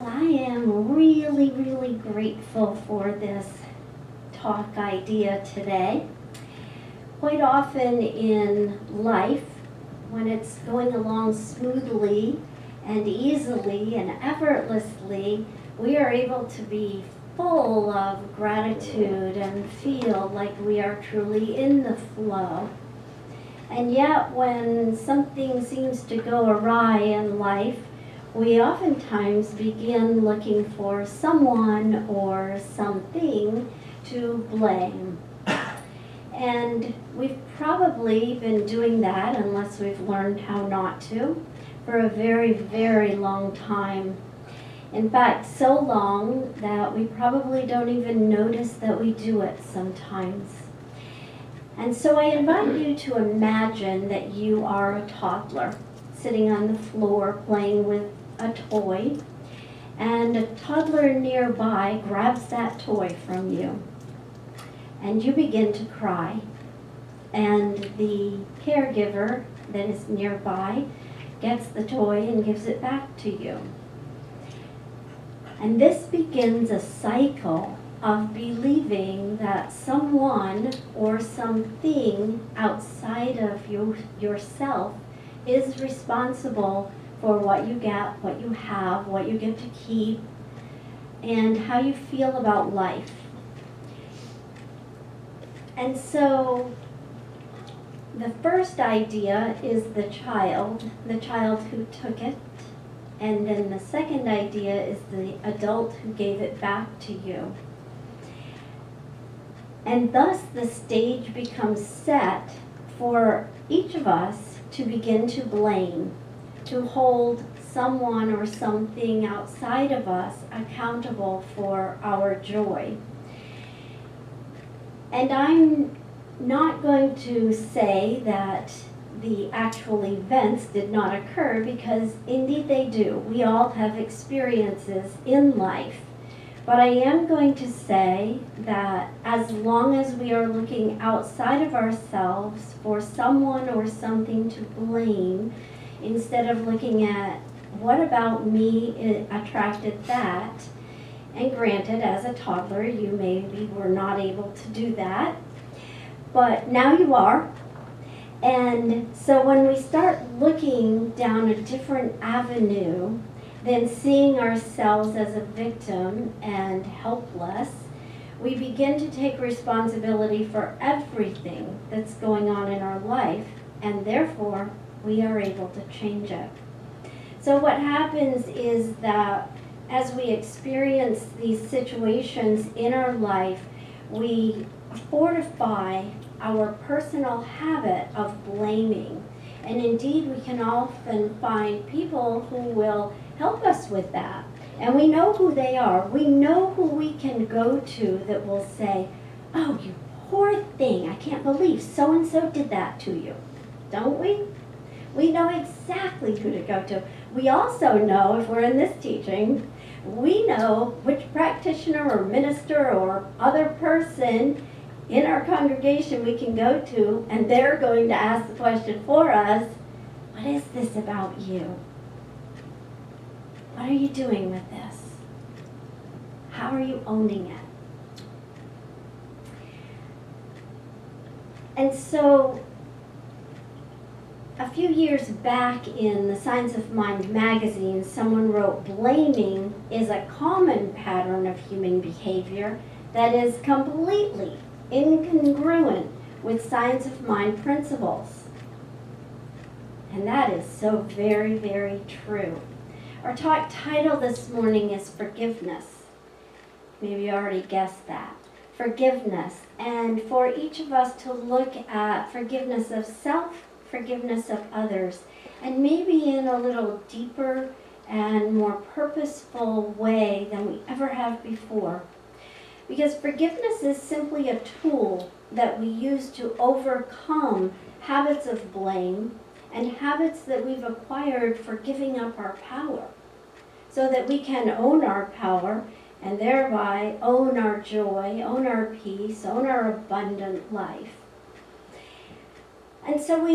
I am really, really grateful for this talk idea today. Quite often in life, when it's going along smoothly and easily and effortlessly, we are able to be full of gratitude and feel like we are truly in the flow. And yet, when something seems to go awry in life, we oftentimes begin looking for someone or something to blame. And we've probably been doing that, unless we've learned how not to, for a very, very long time. In fact, so long that we probably don't even notice that we do it sometimes. And so I invite you to imagine that you are a toddler sitting on the floor playing with a toy, and a toddler nearby grabs that toy from you, and you begin to cry, and the caregiver that is nearby gets the toy and gives it back to you. And this begins a cycle of believing that someone or something outside of yourself is responsible for what you get, what you have, what you get to keep, and how you feel about life. And so the first idea is the child who took it, and then the second idea is the adult who gave it back to you. And thus the stage becomes set for each of us to begin to blame, to hold someone or something outside of us accountable for our joy. And I'm not going to say that the actual events did not occur, because indeed they do. We all have experiences in life. But I am going to say that as long as we are looking outside of ourselves for someone or something to blame, instead of looking at what about me attracted that, and granted, as a toddler, you maybe were not able to do that, but now you are. And so when we start looking down a different avenue than seeing ourselves as a victim and helpless, we begin to take responsibility for everything that's going on in our life, and therefore we are able to change it. So what happens is that as we experience these situations in our life, we fortify our personal habit of blaming. And indeed, we can often find people who will help us with that. And we know who they are. We know who we can go to that will say, "Oh, you poor thing, I can't believe so-and-so did that to you." Don't we? We know exactly who to go to. We also know, if we're in this teaching, we know which practitioner or minister or other person in our congregation we can go to, and they're going to ask the question for us, what is this about you? What are you doing with this? How are you owning it? And so a few years back in the Science of Mind magazine, someone wrote, "Blaming is a common pattern of human behavior that is completely incongruent with Science of Mind principles." And that is so very, very true. Our talk title this morning is Forgiveness. Maybe you already guessed that. Forgiveness. And for each of us to look at forgiveness of self, forgiveness of others, and maybe in a little deeper and more purposeful way than we ever have before. Because forgiveness is simply a tool that we use to overcome habits of blame and habits that we've acquired for giving up our power, so that we can own our power and thereby own our joy, own our peace, own our abundant life. And so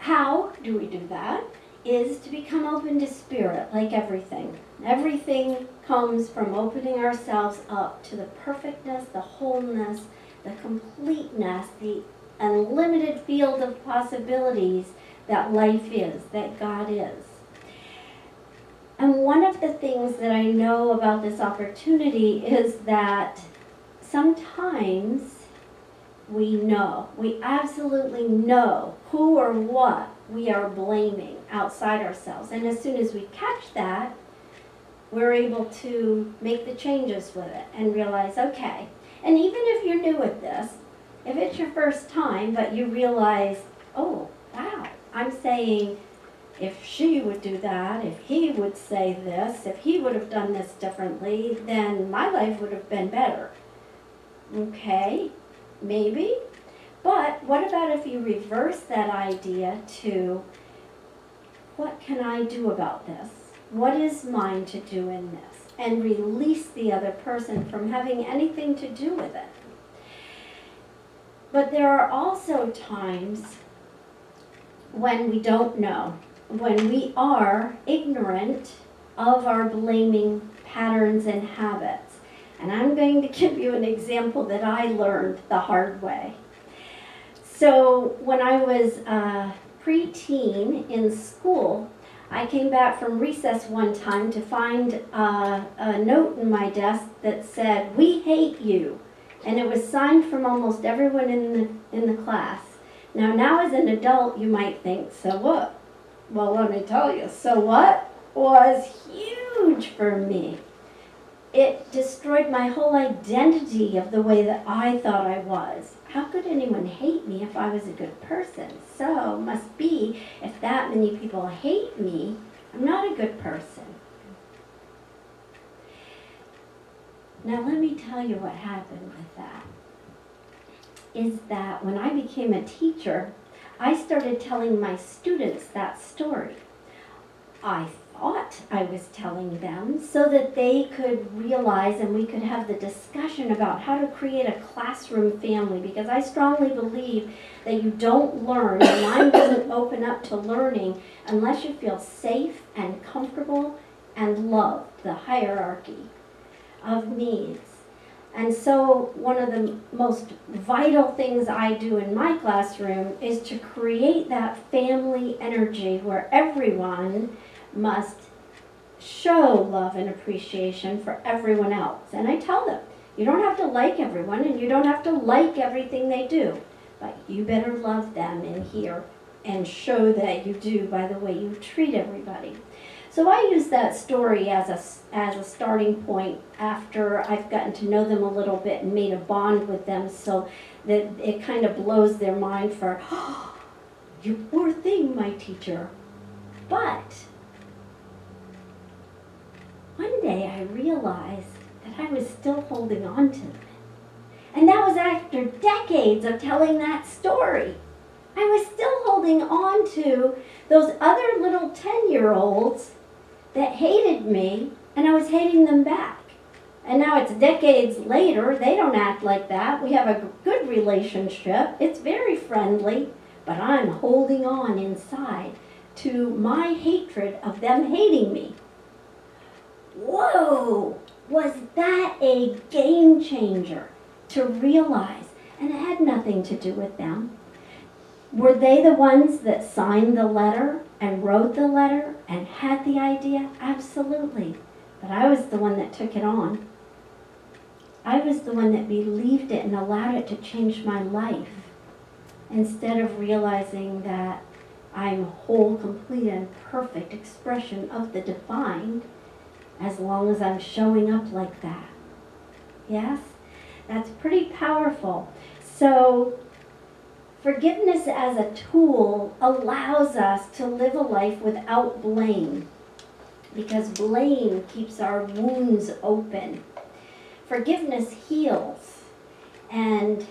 how do we do that? Is to become open to spirit, like everything. Everything comes from opening ourselves up to the perfectness, the wholeness, the completeness, the unlimited field of possibilities that life is, that God is. And one of the things that I know about this opportunity is that sometimes we absolutely know who or what we are blaming outside ourselves. And as soon as we catch that, we're able to make the changes with it and realize, okay, and even if you're new at this, if it's your first time, but you realize, oh, wow, I'm saying, if she would do that, if he would say this, if he would have done this differently, then my life would have been better. Okay, maybe. But what about if you reverse that idea to, what can I do about this? What is mine to do in this? And release the other person from having anything to do with it. But there are also times when we don't know, when we are ignorant of our blaming patterns and habits. And I'm going to give you an example that I learned the hard way. So when I was a preteen in school, I came back from recess one time to find a note in my desk that said, "We hate you." And it was signed from almost everyone in the class. Now as an adult, you might think, so what? Well, let me tell you, so what was huge for me. It destroyed my whole identity of the way that I thought I was. How could anyone hate me if I was a good person? So must be, if that many people hate me, I'm not a good person. Now let me tell you what happened with that. Is that when I became a teacher, I started telling my students that story. I thought I was telling them so that they could realize and we could have the discussion about how to create a classroom family, because I strongly believe that you don't learn, your mind doesn't open up to learning unless you feel safe and comfortable and love the hierarchy of needs. And so one of the most vital things I do in my classroom is to create that family energy where everyone must show love and appreciation for everyone else. And I tell them, you don't have to like everyone and you don't have to like everything they do, but you better love them in here and show that you do by the way you treat everybody. So I use that story as a starting point after I've gotten to know them a little bit and made a bond with them, so that it kind of blows their mind for, oh, you poor thing, my teacher. But one day I realized that I was still holding on to them. And that was after decades of telling that story. I was still holding on to those other little 10-year-olds that hated me, and I was hating them back. And now it's decades later, they don't act like that. We have a good relationship. It's very friendly, but I'm holding on inside to my hatred of them hating me. Whoa, was that a game changer to realize? And it had nothing to do with them. Were they the ones that signed the letter and wrote the letter and had the idea? Absolutely. But I was the one that took it on. I was the one that believed it and allowed it to change my life, instead of realizing that I'm whole, complete, and perfect expression of the divine, as long as I'm showing up like that. Yes? That's pretty powerful. So forgiveness as a tool allows us to live a life without blame, because blame keeps our wounds open. Forgiveness heals, and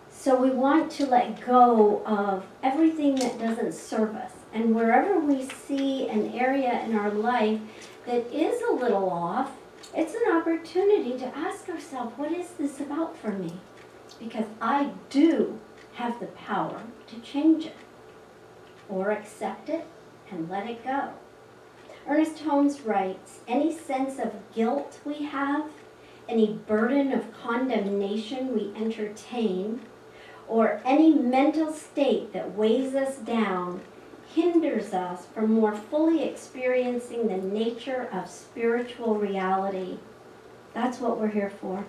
so we want to let go of everything that doesn't serve us. And wherever we see an area in our life that is a little off, it's an opportunity to ask ourselves, what is this about for me? Because I do have the power to change it, or accept it and let it go. Ernest Holmes writes, any sense of guilt we have, any burden of condemnation we entertain, or any mental state that weighs us down hinders us from more fully experiencing the nature of spiritual reality. That's what we're here for.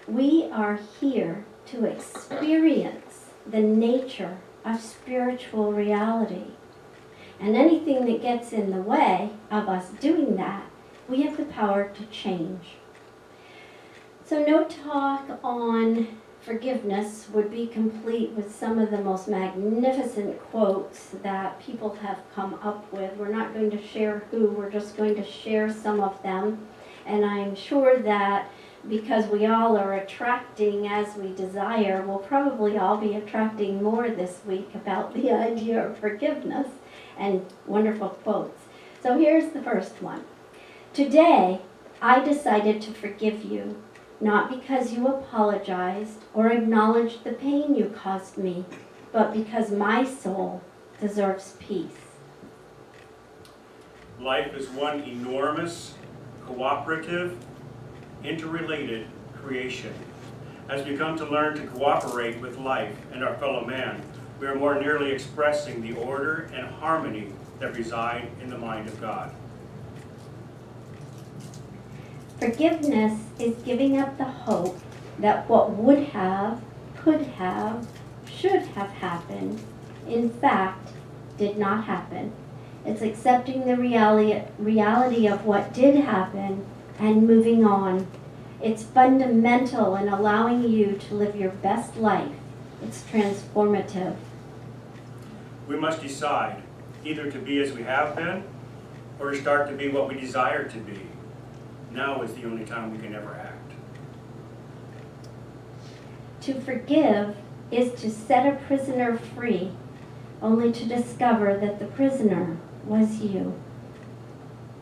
We are here to experience the nature of spiritual reality. And anything that gets in the way of us doing that, we have the power to change. So no talk on forgiveness would be complete with some of the most magnificent quotes that people have come up with. We're not going to share who, we're just going to share some of them. And I'm sure that because we all are attracting as we desire, we'll probably all be attracting more this week about the idea of forgiveness and wonderful quotes. So here's the first one. Today, I decided to forgive you, not because you apologized or acknowledged the pain you caused me, but because my soul deserves peace. Life is one enormous, cooperative, interrelated creation. As we come to learn to cooperate with life and our fellow man, we are more nearly expressing the order and harmony that reside in the mind of God. Forgiveness is giving up the hope that what would have, could have, should have happened, in fact, did not happen. It's accepting the reality of what did happen and moving on. It's fundamental in allowing you to live your best life. It's transformative. We must decide either to be as we have been or to start to be what we desire to be. Now is the only time we can ever act. To forgive is to set a prisoner free, only to discover that the prisoner was you.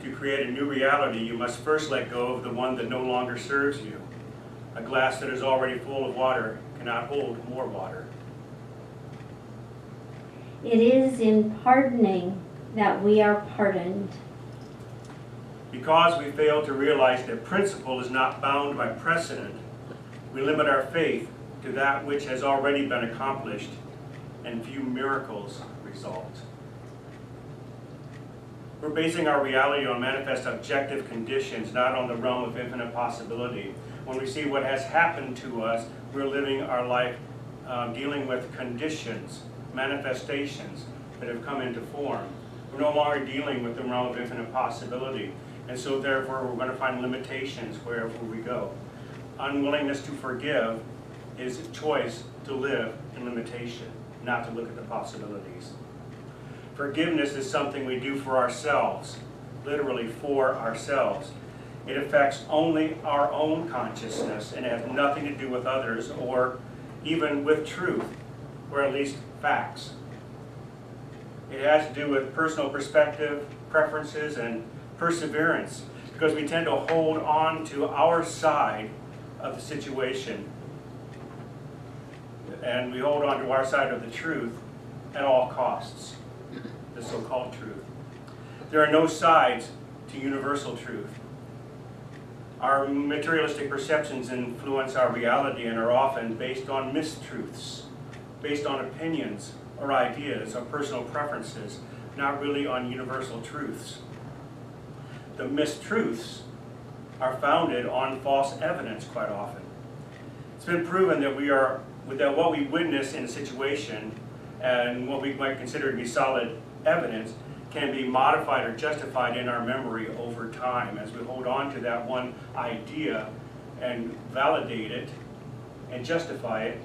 To create a new reality, you must first let go of the one that no longer serves you. A glass that is already full of water cannot hold more water. It is in pardoning that we are pardoned. Because we fail to realize that principle is not bound by precedent, we limit our faith to that which has already been accomplished, and few miracles result. We're basing our reality on manifest objective conditions, not on the realm of infinite possibility. When we see what has happened to us, we're living our life dealing with conditions, manifestations that have come into form. We're no longer dealing with the realm of infinite possibility. And so therefore we're going to find limitations wherever we go. Unwillingness to forgive is a choice to live in limitation, not to look at the possibilities. Forgiveness is something we do for ourselves, literally for ourselves. It affects only our own consciousness and has nothing to do with others or even with truth, or at least facts. It has to do with personal perspective, preferences, and perseverance, because we tend to hold on to our side of the situation, and we hold on to our side of the truth at all costs, the so-called truth. There are no sides to universal truth. Our materialistic perceptions influence our reality and are often based on mistruths, based on opinions or ideas or personal preferences, not really on universal truths. The mistruths are founded on false evidence quite often. It's been proven that what we witness in a situation and what we might consider to be solid evidence can be modified or justified in our memory over time as we hold on to that one idea and validate it and justify it.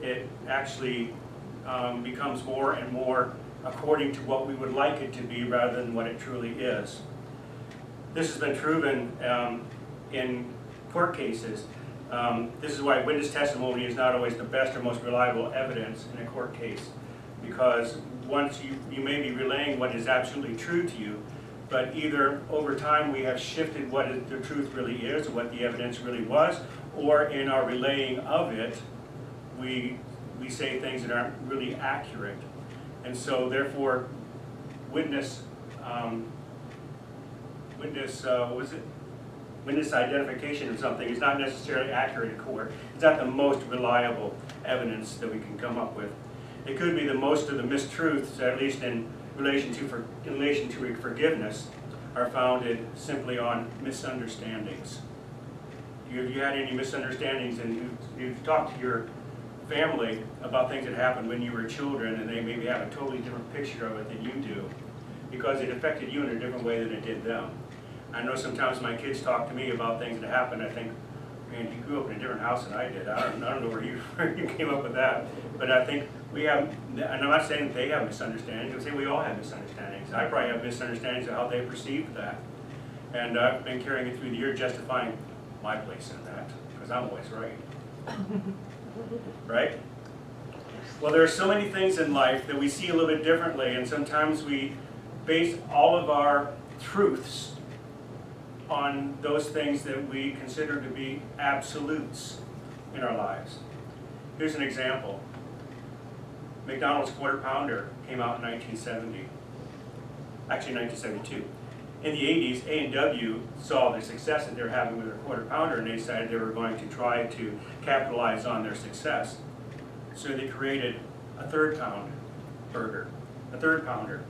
It actually becomes more and more according to what we would like it to be rather than what it truly is. This has been proven in court cases. This is why witness testimony is not always the best or most reliable evidence in a court case, because once you may be relaying what is absolutely true to you, but either over time we have shifted what the truth really is, or what the evidence really was, or in our relaying of it, we say things that aren't really accurate. And so therefore, witness witness identification of something is not necessarily accurate in court. It's not the most reliable evidence that we can come up with. It could be the most of the mistruths, at least in relation to forgiveness, are founded simply on misunderstandings. Have you had any misunderstandings, and you've talked to your family about things that happened when you were children, and they maybe have a totally different picture of it than you do, because it affected you in a different way than it did them. I know sometimes my kids talk to me about things that happened. I think, man, you grew up in a different house than I did. I don't know where you came up with that. But I think we have, and I'm not saying that they have misunderstandings. I'm saying we all have misunderstandings. I probably have misunderstandings of how they perceive that. And I've been carrying it through the year, justifying my place in that, because I'm always right. Right? Well, there are so many things in life that we see a little bit differently, and sometimes we base all of our truths on those things that we consider to be absolutes in our lives. Here's an example. McDonald's Quarter Pounder came out in 1970. Actually, 1972. In the 80s, A&W saw the success that they were having with their Quarter Pounder, and they decided they were going to try to capitalize on their success. So they created a third pound burger, a third pounder.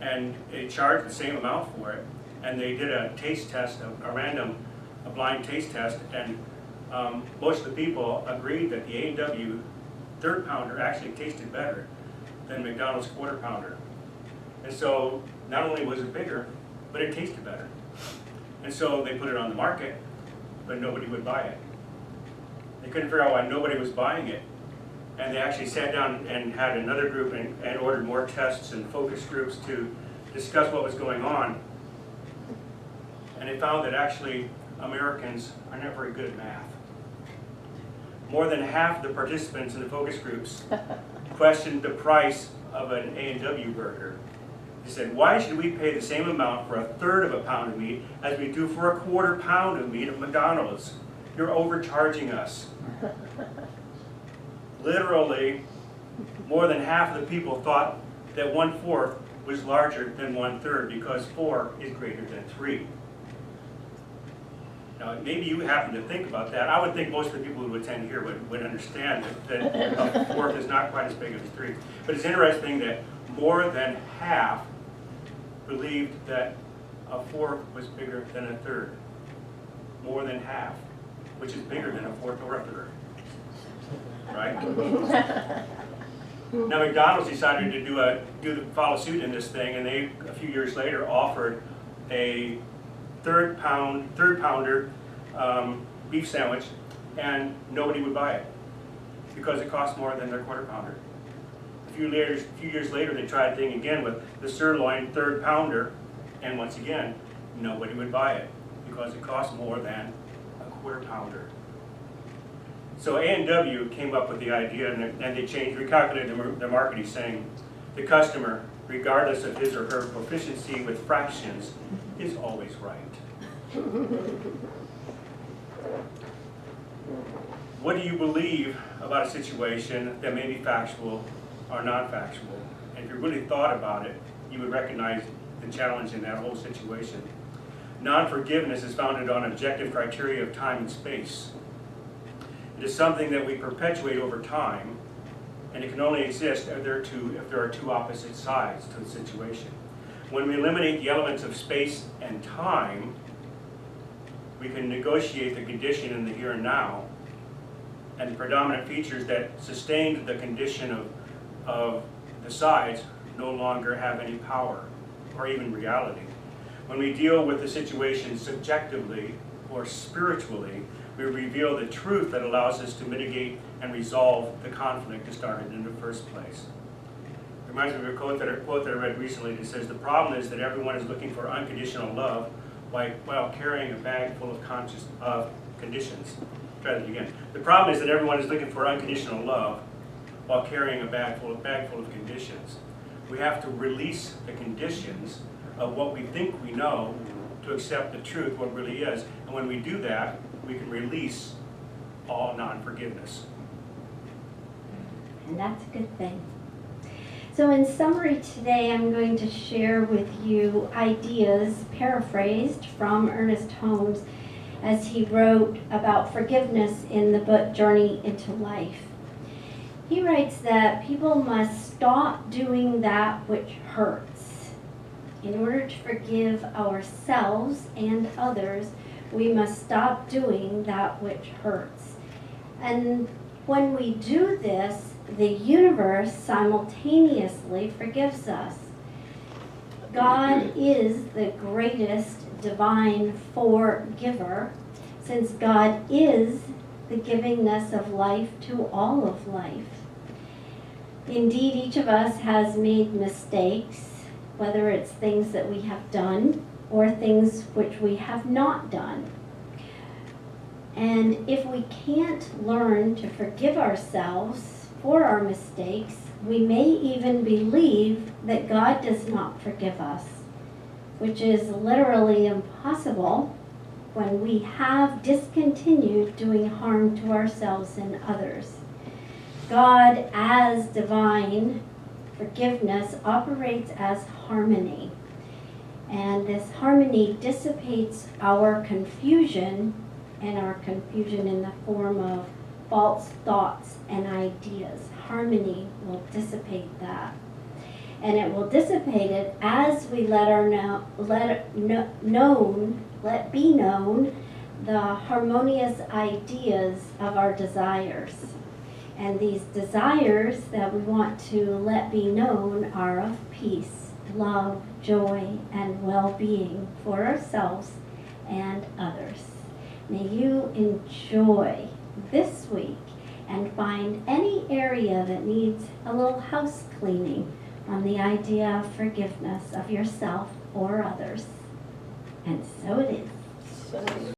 And they charged the same amount for it. And they did a taste test, a blind taste test, and most of the people agreed that the A&W third pounder actually tasted better than McDonald's Quarter Pounder. And so not only was it bigger, but it tasted better. And so they put it on the market, but nobody would buy it. They couldn't figure out why nobody was buying it. And they actually sat down and had another group and ordered more tests and focus groups to discuss what was going on. And they found that actually Americans are not very good at math. More than half the participants in the focus groups questioned the price of an A&W burger. They said, why should we pay the same amount for a third of a pound of meat as we do for a quarter pound of meat at McDonald's? You're overcharging us. Literally, more than half of the people thought that 1/4 was larger than 1/3 because 4 is greater than 3. Now, maybe you happen to think about that. I would think most of the people who attend here would understand that a 1/4 is not quite as big as 3. But it's interesting that more than half believed that a 1/4 was bigger than a 1/3. More than half, which is bigger than a 1/4 or a 1/3. Right? Now McDonald's decided to follow suit in this thing, and they a few years later offered a third pounder beef sandwich, and nobody would buy it because it cost more than their quarter pounder. A few years later, they tried the thing again with the sirloin third pounder, and once again, nobody would buy it because it cost more than a quarter pounder. So A&W came up with the idea, and they recalculated their marketing, saying the customer, regardless of his or her proficiency with fractions, is always right. What do you believe about a situation that may be factual or not factual? And if you really thought about it, you would recognize the challenge in that whole situation. Non-forgiveness is founded on objective criteria of time and space. It is something that we perpetuate over time, and it can only exist if there are two opposite sides to the situation. When we eliminate the elements of space and time, we can negotiate the condition in the here and now, and the predominant features that sustained the condition of the sides no longer have any power or even reality. When we deal with the situation subjectively or spiritually, we reveal the truth that allows us to mitigate and resolve the conflict that started in the first place. It reminds me of a quote that I read recently that says, the problem is that everyone is looking for unconditional love while carrying a bag full of conditions. Try that again. The problem is that everyone is looking for unconditional love while carrying a bag full of conditions. We have to release the conditions of what we think we know to accept the truth, what really is. And when we do that, we can release all non-forgiveness. And that's a good thing. So in summary today, I'm going to share with you ideas paraphrased from Ernest Holmes as he wrote about forgiveness in the book Journey into Life. He writes that people must stop doing that which hurts. In order to forgive ourselves and others, we must stop doing that which hurts. And when we do this, the universe simultaneously forgives us. God is the greatest divine forgiver, since God is the givingness of life to all of life. Indeed, each of us has made mistakes, whether it's things that we have done or things which we have not done. And if we can't learn to forgive ourselves for our mistakes, we may even believe that God does not forgive us, which is literally impossible when we have discontinued doing harm to ourselves and others. God, as divine forgiveness, operates as harmony, and this harmony dissipates our confusion, and our confusion in the form of false thoughts and ideas. Harmony will dissipate that. And it will dissipate it as we let be known the harmonious ideas of our desires. And these desires that we want to let be known are of peace, love, joy, and well-being for ourselves and others. May you enjoy this week and find any area that needs a little house cleaning on the idea of forgiveness of yourself or others. And so it is.